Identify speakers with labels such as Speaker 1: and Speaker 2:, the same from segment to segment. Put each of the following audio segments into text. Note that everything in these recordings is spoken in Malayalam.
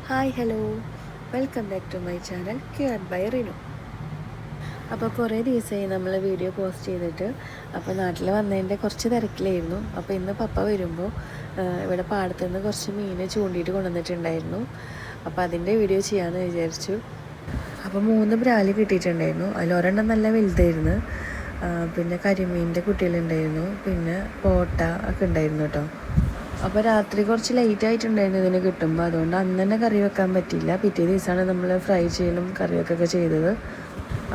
Speaker 1: Hi hello, welcome back to my channel cure by Rinu. അപ്പോൾ കുറേ ദിവസമായി നമ്മൾ വീഡിയോ പോസ്റ്റ് ചെയ്തിട്ട്. അപ്പോൾ നാട്ടിൽ വന്നതിൻ്റെ കുറച്ച് തിരക്കിലായിരുന്നു. അപ്പോൾ ഇന്ന് പപ്പ വരുമ്പോൾ ഇവിടെ പാടത്തുനിന്ന് കുറച്ച് മീൻ ചൂണ്ടിയിട്ട് കൊണ്ടുവന്നിട്ടുണ്ടായിരുന്നു. അപ്പോൾ അതിൻ്റെ വീഡിയോ ചെയ്യാമെന്ന് വിചാരിച്ചു. അപ്പോൾ 3 ബ്രാല് കിട്ടിയിട്ടുണ്ടായിരുന്നു. അതിലൊരെണ്ണം നല്ല വലുതായിരുന്നു. പിന്നെ കരിമീനിൻ്റെ കുട്ടികളുണ്ടായിരുന്നു, പിന്നെ പോട്ട ഒക്കെ ഉണ്ടായിരുന്നു കേട്ടോ. അപ്പോൾ രാത്രി കുറച്ച് ലേറ്റ് ആയിട്ടുണ്ടായിരുന്നു ഇതിന് കിട്ടുമ്പോൾ, അതുകൊണ്ട് അന്ന് തന്നെ കറി വെക്കാൻ പറ്റിയില്ല. പിറ്റേ ദിവസമാണ് നമ്മൾ ഫ്രൈ ചെയ്യലും കറിവെക്കൊക്കെ ചെയ്തത്.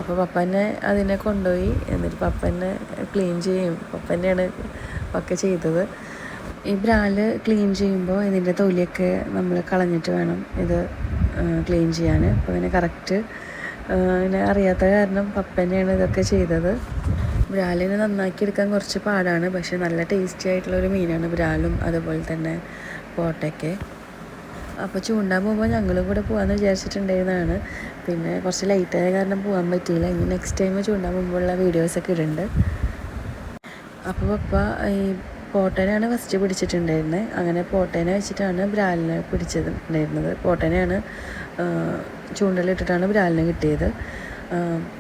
Speaker 1: അപ്പോൾ പപ്പനെ അതിനെ കൊണ്ടുപോയി, എന്നിട്ട് പപ്പനെ ക്ലീൻ ചെയ്യും. പപ്പനെയാണ് ഒക്കെ ചെയ്തത്. ഈ ബ്രാല് ക്ലീൻ ചെയ്യുമ്പോൾ ഇതിൻ്റെ തൊലിയൊക്കെ നമ്മൾ കളഞ്ഞിട്ട് വേണം ഇത് ക്ലീൻ ചെയ്യാൻ. അപ്പോൾ ഇതിനെ കറക്റ്റ് ഇങ്ങനെ അറിയാത്ത കാരണം പപ്പനെയാണ് ഇതൊക്കെ ചെയ്തത്. ബ്രാലിനെ നന്നാക്കിയെടുക്കാൻ കുറച്ച് പാടാണ്, പക്ഷെ നല്ല ടേസ്റ്റി ആയിട്ടുള്ളൊരു മീനാണ് ബ്രാലും അതുപോലെ തന്നെ പോട്ടയൊക്കെ. അപ്പോൾ ചൂണ്ടാൻ പോകുമ്പോൾ ഞങ്ങളും കൂടെ പോകാമെന്ന് വിചാരിച്ചിട്ടുണ്ടായിരുന്നതാണ്. പിന്നെ കുറച്ച് ലേറ്റായ കാരണം പോകാൻ പറ്റിയില്ല. ഇനി നെക്സ്റ്റ് ടൈം ചൂണ്ടാൻ പോകുമ്പോഴുള്ള വീഡിയോസൊക്കെ ഇടുന്നുണ്ട്. അപ്പോൾ പപ്പ ഈ പോട്ടനെയാണ് ഫസ്റ്റ് പിടിച്ചിട്ടുണ്ടായിരുന്നത്. അങ്ങനെ പോട്ടനെ വെച്ചിട്ടാണ് ബ്രാലിനെ പിടിച്ചിട്ടുണ്ടായിരുന്നത്. പോട്ടനെയാണ് ചൂണ്ടലിട്ടിട്ടാണ് ബ്രാലിനെ കിട്ടിയത്.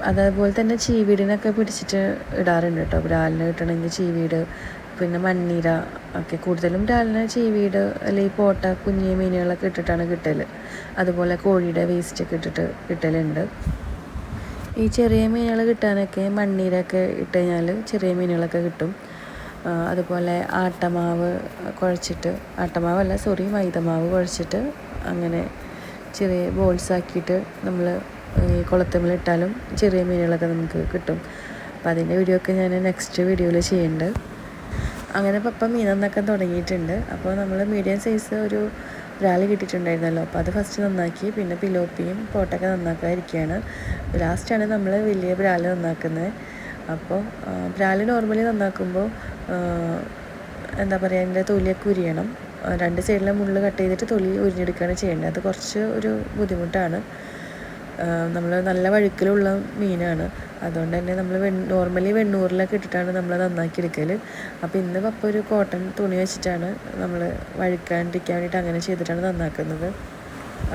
Speaker 1: അതേപോലെ തന്നെ ചീവീടിനൊക്കെ പിടിച്ചിട്ട് ഇടാറുണ്ട് കേട്ടോ. ബ്രാലിന് കിട്ടണമെങ്കിൽ ചീവീട്, പിന്നെ മണ്ണീര ഒക്കെ. കൂടുതലും ബ്രാലിന് ചീവീട് അല്ലെങ്കിൽ പോട്ട, കുഞ്ഞു മീനുകളൊക്കെ ഇട്ടിട്ടാണ് കിട്ടൽ. അതുപോലെ കോഴിയുടെ വേസ്റ്റൊക്കെ ഇട്ടിട്ട് കിട്ടലുണ്ട്. ഈ ചെറിയ മീനുകൾ കിട്ടാനൊക്കെ മണ്ണീരൊക്കെ ഇട്ട് കഴിഞ്ഞാൽ ചെറിയ മീനുകളൊക്കെ കിട്ടും. അതുപോലെ മൈദമാവ് കുഴച്ചിട്ട് അങ്ങനെ ചെറിയ ബോൾസാക്കിയിട്ട് നമ്മൾ ഈ കുളത്തുമ്മലിട്ടാലും ചെറിയ മീനുകളൊക്കെ നമുക്ക് കിട്ടും. അപ്പോൾ അതിൻ്റെ വീഡിയോ ഒക്കെ ഞാൻ നെക്സ്റ്റ് വീഡിയോയിൽ ചെയ്യുന്നുണ്ട്. അങ്ങനെ പപ്പ മീൻ നന്നാക്കാൻ തുടങ്ങിയിട്ടുണ്ട്. അപ്പോൾ നമ്മൾ മീഡിയം സൈസ് ഒരു ബ്രാല് കിട്ടിയിട്ടുണ്ടായിരുന്നല്ലോ, അപ്പോൾ അത് ഫസ്റ്റ് നന്നാക്കി. പിന്നെ പിലോപ്പിയും പോട്ടൊക്കെ നന്നാക്കാതിരിക്കുകയാണ്. ലാസ്റ്റാണ് നമ്മൾ വലിയ ബ്രാല് നന്നാക്കുന്നത്. അപ്പോൾ ബ്രാല് നോർമലി നന്നാക്കുമ്പോൾ എന്താ പറയുക, അതിൻ്റെ തൊലിയൊക്കെ ഉരിയണം. 2 സൈഡിലെ മുള്ള് കട്ട് ചെയ്തിട്ട് തൊലി ഉരിഞ്ഞെടുക്കുകയാണ് ചെയ്യേണ്ടത്. അത് കുറച്ച് ഒരു ബുദ്ധിമുട്ടാണ്. നമ്മൾ നല്ല വഴുക്കലുള്ള മീനാണ്. അതുകൊണ്ട് തന്നെ നമ്മൾ നോർമലി വെണ്ണൂറിലൊക്കെ ഇട്ടിട്ടാണ് നമ്മൾ നന്നാക്കി എടുക്കൽ. അപ്പോൾ ഇന്ന് പപ്പ ഒരു കോട്ടൺ തുണി വെച്ചിട്ടാണ് നമ്മൾ വഴുക്കാണ്ടിരിക്കാൻ വേണ്ടിയിട്ട് അങ്ങനെ ചെയ്തിട്ടാണ് നന്നാക്കുന്നത്.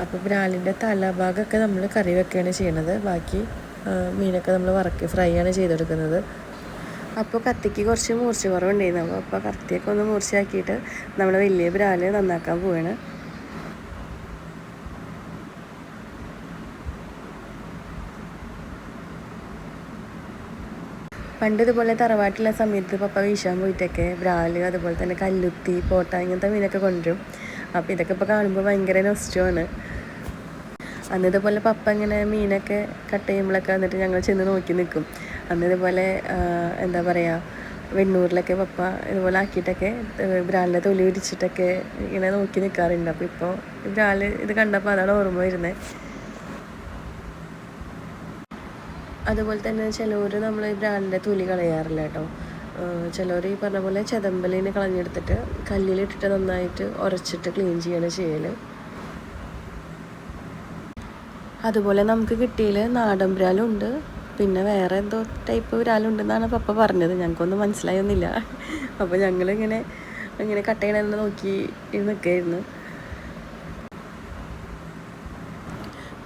Speaker 1: അപ്പോൾ ബ്രാലിൻ്റെ തലഭാഗമൊക്കെ നമ്മൾ കറി വെക്കുകയാണ് ചെയ്യണത്. ബാക്കി മീനൊക്കെ നമ്മൾ ഫ്രൈ ആണ് ചെയ്തെടുക്കുന്നത്. അപ്പോൾ കത്തിക്ക് കുറച്ച് മൂർച്ച കുറവുണ്ടായിരുന്നു. അപ്പോൾ കത്തിയൊക്കെ ഒന്ന് മൂർച്ചയാക്കിയിട്ട് നമ്മൾ വലിയ ബ്രാല് നന്നാക്കാൻ പോവുകയാണ്. പണ്ട് ഇതുപോലെ തറവാട്ടിലുള്ള സമയത്ത് പപ്പ വീശാൻ പോയിട്ടൊക്കെ ബ്രാല്, അതുപോലെ തന്നെ കല്ലുത്തി, പോട്ട, ഇങ്ങനത്തെ മീനൊക്കെ കൊണ്ടുവരും. അപ്പോൾ ഇതൊക്കെ ഇപ്പോൾ കാണുമ്പോൾ ഭയങ്കര നൊസ്റ്റമാണ്. അന്ന് ഇതുപോലെ പപ്പ ഇങ്ങനെ മീനൊക്കെ കട്ട് ചെയ്യുമ്പോഴൊക്കെ വന്നിട്ട് ഞങ്ങൾ ചെന്ന് നോക്കി നിൽക്കും. അന്ന് ഇതുപോലെ എന്താ പറയുക, വെണ്ണൂറിലൊക്കെ പപ്പ ഇതുപോലെ ആക്കിയിട്ടൊക്കെ ബ്രാലിൻ്റെ തൊലി പിടിച്ചിട്ടൊക്കെ ഇങ്ങനെ നോക്കി നിൽക്കാറുണ്ട്. അപ്പോൾ ഇപ്പോൾ ബ്രാല് ഇത് കണ്ടപ്പോൾ അതാണ് ഓർമ്മ വരുന്നത്. അതുപോലെ തന്നെ ചിലവർ നമ്മൾ ബ്രാലിൻ്റെ തൊലി കളയാറില്ല കേട്ടോ. ചിലവർ ഈ പറഞ്ഞ പോലെ ചെതമ്പലിനെ കളഞ്ഞെടുത്തിട്ട് കല്ലിലിട്ടിട്ട് നന്നായിട്ട് ഉരച്ചിട്ട് ക്ലീൻ ചെയ്യാണ് ചെയ്യൽ. അതുപോലെ നമുക്ക് കിട്ടിയതിൽ നാടൻ ബ്രാലുണ്ട്, പിന്നെ വേറെ എന്തോ ടൈപ്പ് ബ്രാലുണ്ടെന്നാണ് പപ്പ പറഞ്ഞത്. ഞങ്ങൾക്കൊന്നും മനസ്സിലായൊന്നുമില്ല. അപ്പോൾ ഞങ്ങളിങ്ങനെ കട്ട് ചെയ്യണമെന്ന് നോക്കി നിൽക്കുകയായിരുന്നു.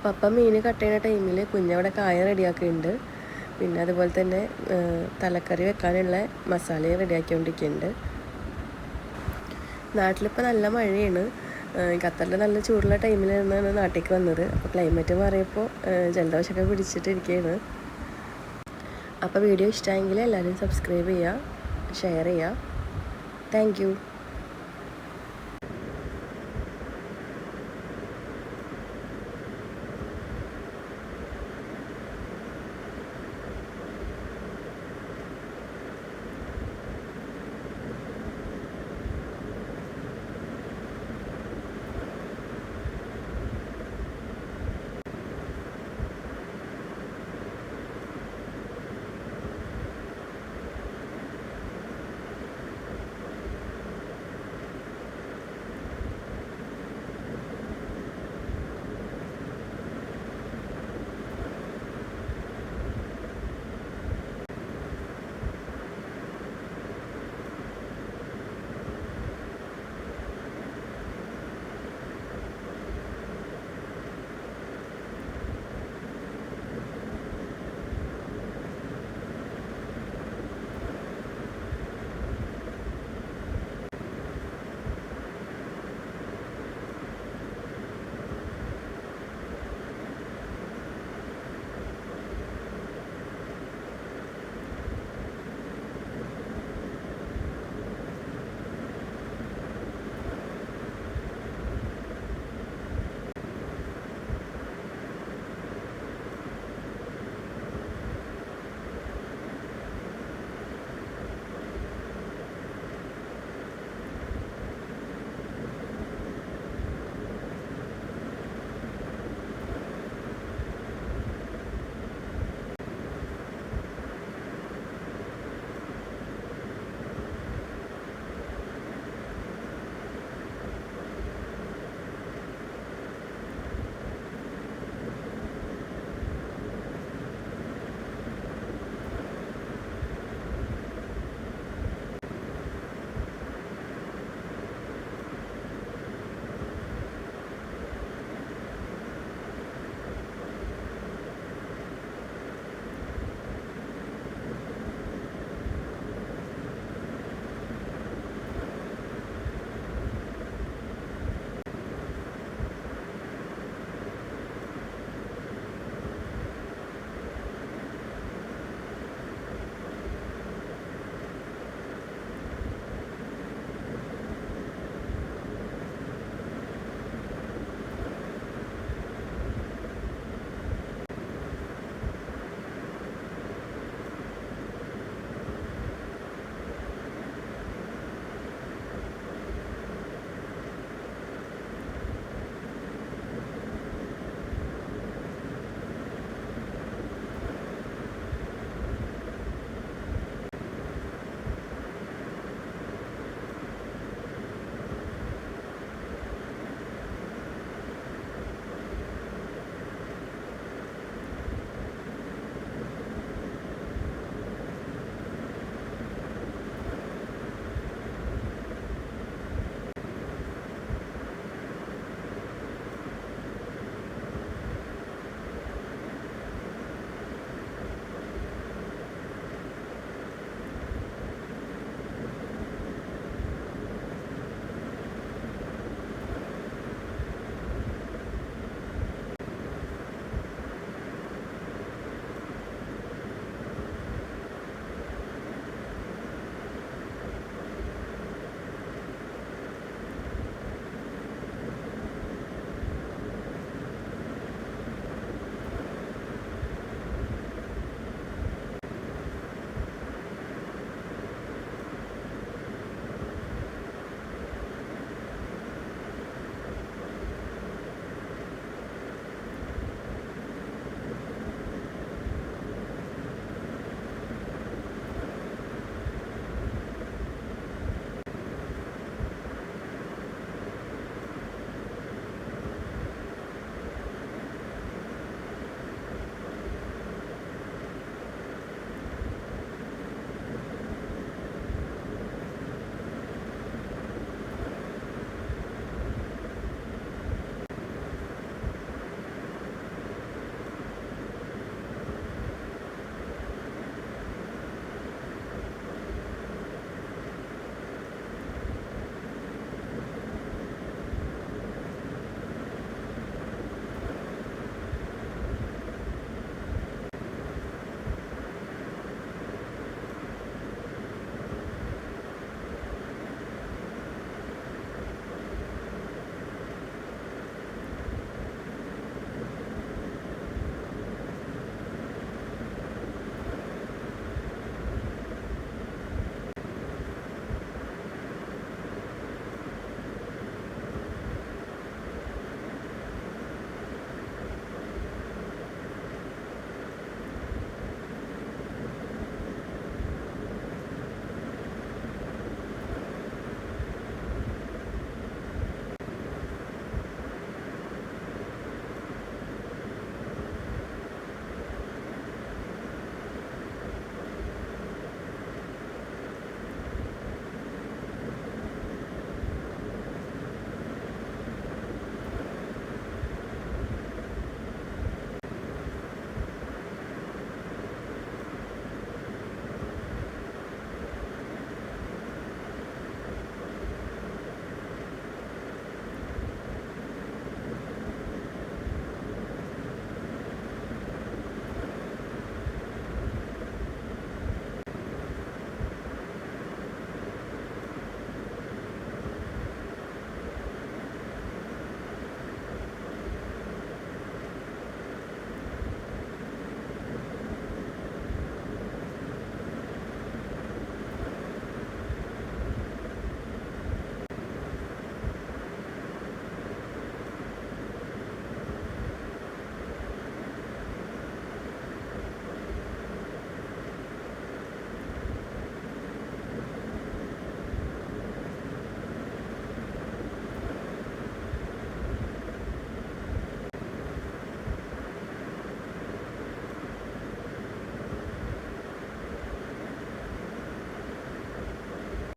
Speaker 1: പപ്പ മീൻ കട്ട് ചെയ്യുന്ന ടൈമിൽ കുഞ്ഞവിടെ കായ റെഡിയാക്കിയിട്ടുണ്ട്. പിന്നെ അതുപോലെ തന്നെ തലക്കറി വെക്കാനുള്ള മസാല റെഡിയാക്കിക്കൊണ്ടിരിക്കുന്നുണ്ട്. നാട്ടിലിപ്പോൾ നല്ല മഴയാണ്. ഖത്തറിൽ നല്ല ചൂടുള്ള ടൈമിൽ നിന്നാണ് നാട്ടിലേക്ക് വന്നത്. അപ്പോൾ ക്ലൈമറ്റ് മാറിയപ്പോൾ ജലദോഷമൊക്കെ പിടിച്ചിട്ടിരിക്കുകയാണ്. അപ്പോൾ വീഡിയോ ഇഷ്ടമായെങ്കിൽ എല്ലാവരും സബ്സ്ക്രൈബ് ചെയ്യുക, ഷെയർ ചെയ്യുക. Thank you.